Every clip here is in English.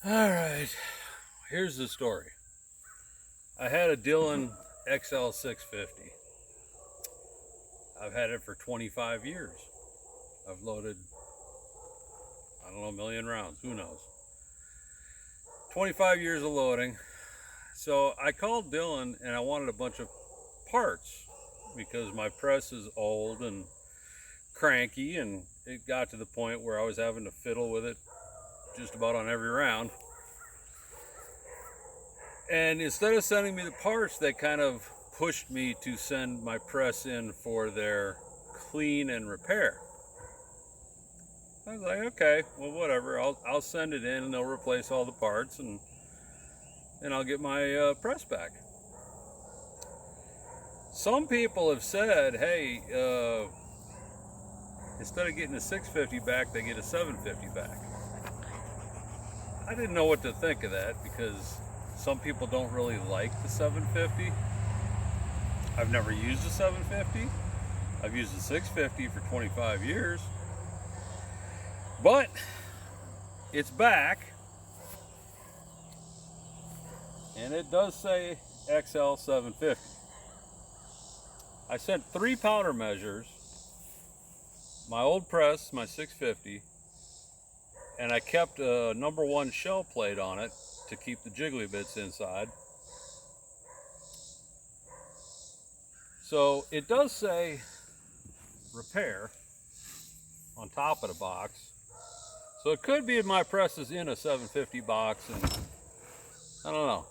All right, here's the story. I had a Dillon xl650. I've had it for 25 years. I've loaded, I don't know, a million rounds, who knows. 25 years of loading. So I called Dillon and I wanted a bunch of parts because my press is old and cranky, and it got to the point where I was having to fiddle with it just about on every round. And instead of sending me the parts, they kind of pushed me to send my press in for their clean and repair. I was like, okay, well, whatever. I'll send it in, and they'll replace all the parts, and I'll get my press back. Some people have said, hey, instead of getting a 650 back, they get a 750 back. I didn't know what to think of that because some people don't really like the 750. I've never used a 750. I've used a 650 for 25 years. But it's back, and it does say XL750. I sent 3 powder measures, my old press, my 650, and I kept a #1 shell plate on it to keep the jiggly bits inside. So it does say repair on top of the box. So it could be my press is in a 750 box, and I don't know.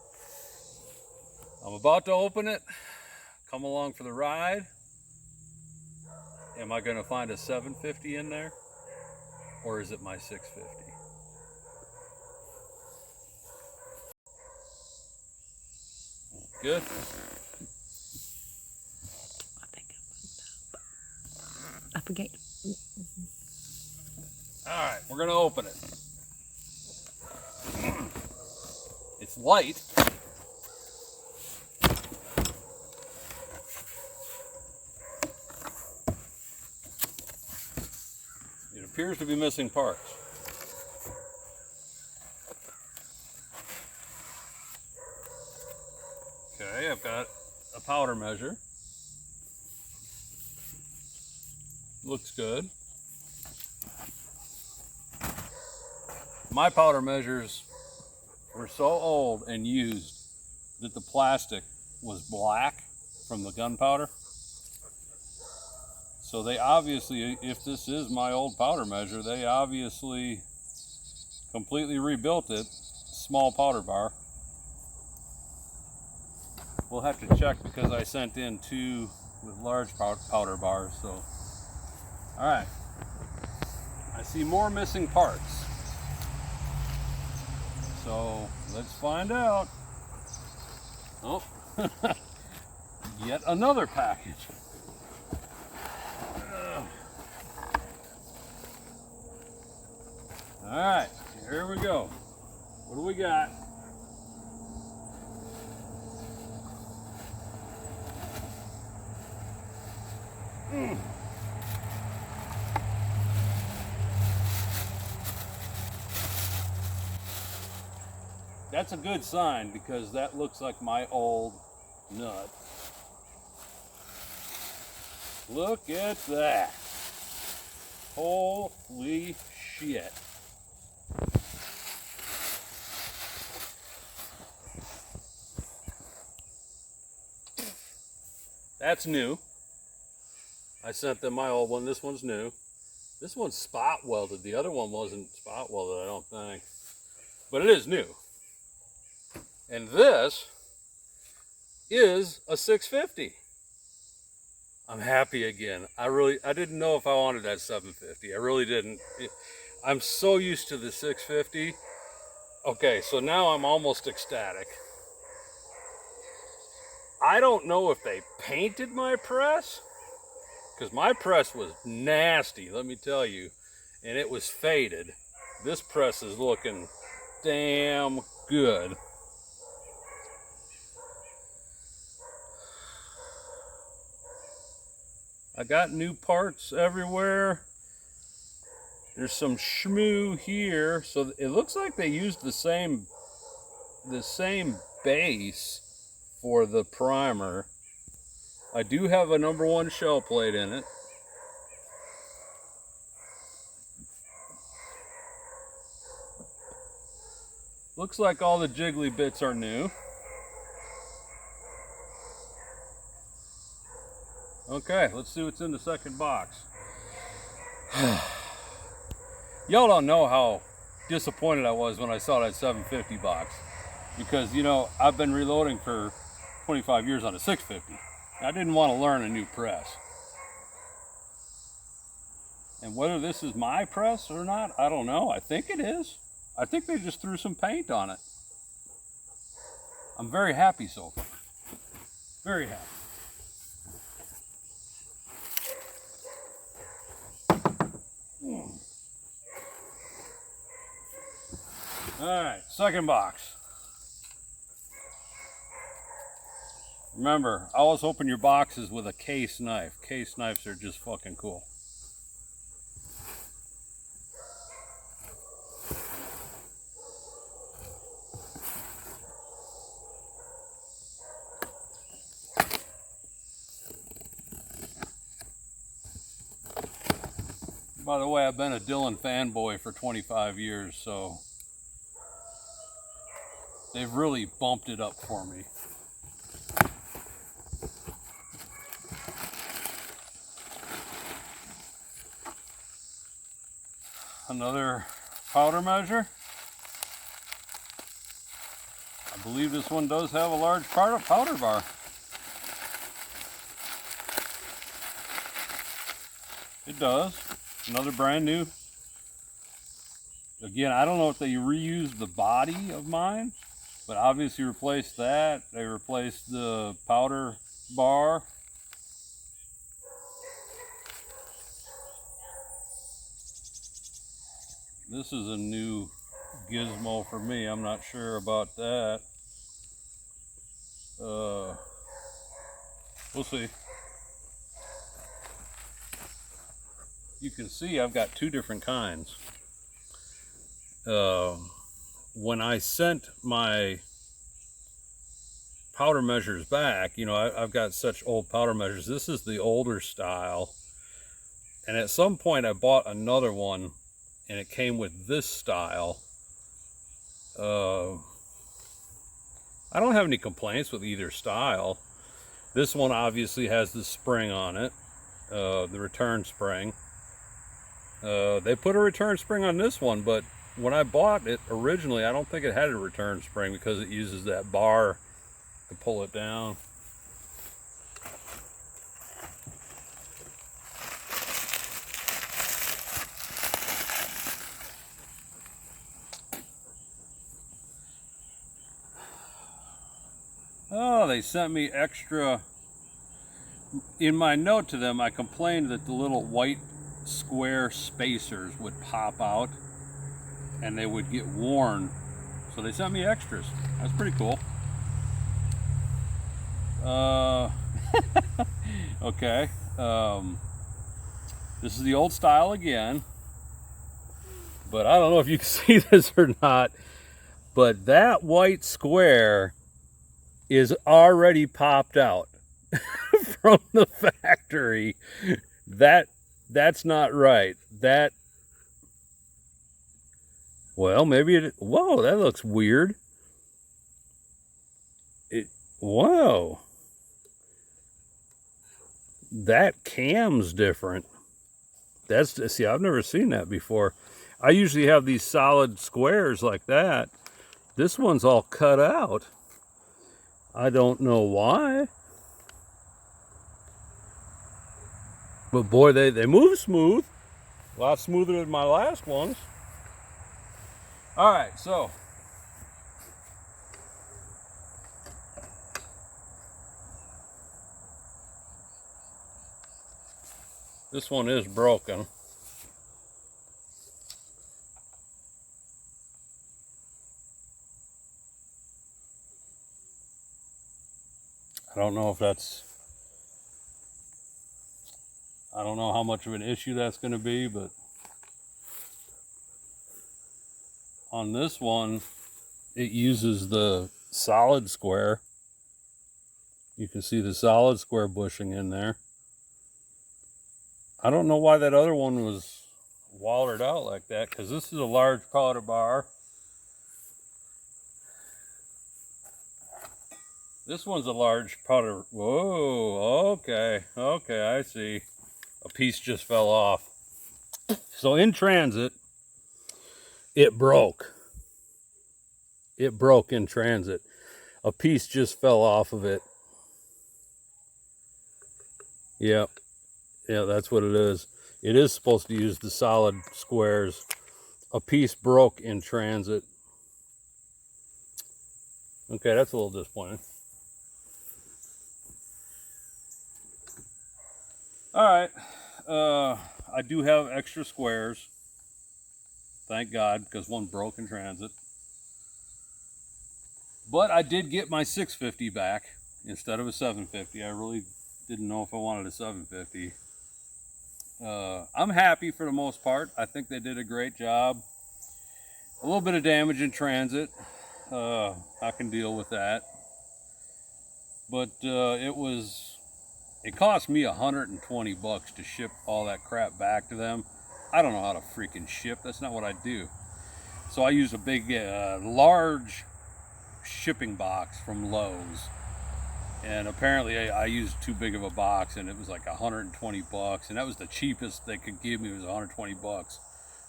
I'm about to open it. Come along for the ride. Am I going to find a 750 in there? Or is it my 650? Good? I forget. Alright, we're going to open it. It's light. It appears to be missing parts. Okay, I've got a powder measure. Looks good. My powder measures were so old and used that the plastic was black from the gunpowder. So they obviously, if this is my old powder measure, they obviously completely rebuilt it. Small powder bar. We'll have to check because I sent in 2 with large powder bars. So, all right. I see more missing parts. So let's find out. Oh, yet another package. All right, here we go. What do we got? That's a good sign because that looks like my old nut. Look at that. Holy shit. That's new. I sent them my old one. This one's new. This one's spot welded. The other one wasn't spot welded, I don't think. But it is new. And this is a 650. I'm happy again. I didn't know if I wanted that 750. I really didn't. I'm so used to the 650. Okay, so now I'm almost ecstatic. I don't know if they painted my press, because my press was nasty, let me tell you, and it was faded. This press is looking damn good. I got new parts everywhere. There's some shmoo here, so it looks like they used the same base for the primer. I do have a #1 shell plate in it. Looks like all the jiggly bits are new. Okay, let's see what's in the second box. Y'all don't know how disappointed I was when I saw that 750 box. Because, you know, I've been reloading for 25 years on a 650. I didn't want to learn a new press. And whether this is my press or not, I don't know. I think it is. I think they just threw some paint on it. I'm very happy so far. Very happy. All right, second box. Remember, always open your boxes with a case knife. Case knives are just fucking cool. By the way, I've been a Dillon fanboy for 25 years, so they've really bumped it up for me. Another powder measure. I believe this one does have a large powder bar. It does. Another brand new. Again, I don't know if they reused the body of mine, but obviously replaced that. They replaced the powder bar. This is a new gizmo for me. I'm not sure about that. We'll see. You can see I've got two different kinds. When I sent my powder measures back, you know, I've got such old powder measures. This is the older style. And at some point I bought another one and it came with this style. I don't have any complaints with either style. This one obviously has the spring on it, the return spring. They put a return spring on this one, but when I bought it originally, I don't think it had a return spring because it uses that bar to pull it down. Oh, they sent me extra. In my note to them, I complained that the little white square spacers would pop out and they would get worn. So they sent me extras. That's pretty cool. Okay. This is the old style again. But I don't know if you can see this or not. But that white square is already popped out from the factory. That's not right. Well, maybe it, whoa, that looks weird. Whoa. That cam's different. See, I've never seen that before. I usually have these solid squares like that. This one's all cut out. I don't know why. But boy, they move smooth. A lot smoother than my last ones. All right, so this one is broken. I don't know if that's, I don't know how much of an issue that's going to be, but on this one, it uses the solid square. You can see the solid square bushing in there. I don't know why that other one was wallered out like that, because this is a large powder bar. This one's a large powder. Whoa, okay, I see. A piece just fell off. So in transit, it broke. It broke in transit. A piece just fell off of it. Yeah, that's what it is. It is supposed to use the solid squares. A piece broke in transit. Okay, that's a little disappointing. All right, I do have extra squares. Thank God, because one broke in transit. But I did get my 650 back instead of a 750. I really didn't know if I wanted a 750. I'm happy for the most part. I think they did a great job. A little bit of damage in transit. I can deal with that. But it cost me $120 to ship all that crap back to them. I don't know how to freaking ship. That's not what I do. So I used a big, large shipping box from Lowe's. And apparently I used too big of a box, and it was like $120. And that was the cheapest they could give me, was $120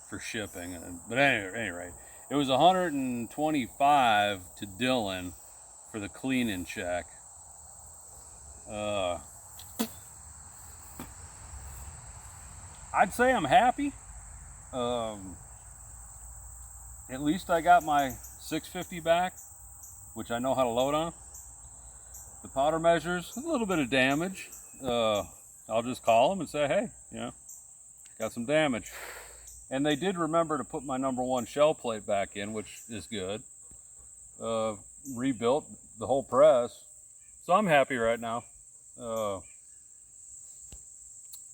for shipping. But anyway, it was $125 to Dillon for the cleaning check. I'd say I'm happy. At least I got my 650 back, which I know how to load on. The powder measures, a little bit of damage. I'll just call them and say, hey, got some damage. And they did remember to put my #1 shell plate back in, which is good. Rebuilt the whole press. So I'm happy right now.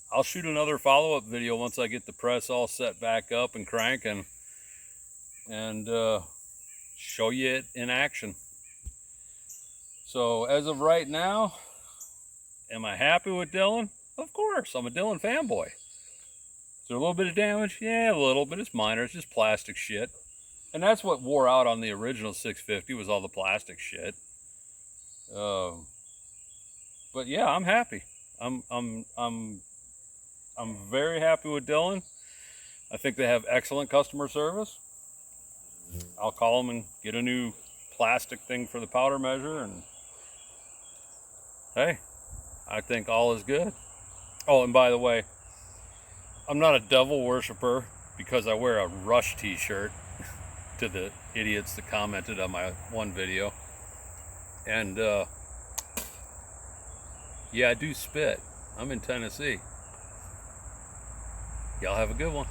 I'll shoot another follow-up video once I get the press all set back up and cranking, and show you it in action. So as of right now, am I happy with Dillon? Of course, I'm a Dillon fanboy. Is there a little bit of damage? Yeah, a little, but it's minor. It's just plastic shit. And that's what wore out on the original 650, was all the plastic shit. But yeah, I'm happy. I'm very happy with Dillon. I think they have excellent customer service. I'll call them and get a new plastic thing for the powder measure, and hey, I think all is good. Oh, and by the way, I'm not a devil worshiper because I wear a Rush t-shirt, to the idiots that commented on my one video. And yeah, I do spit. I'm in Tennessee. Y'all have a good one.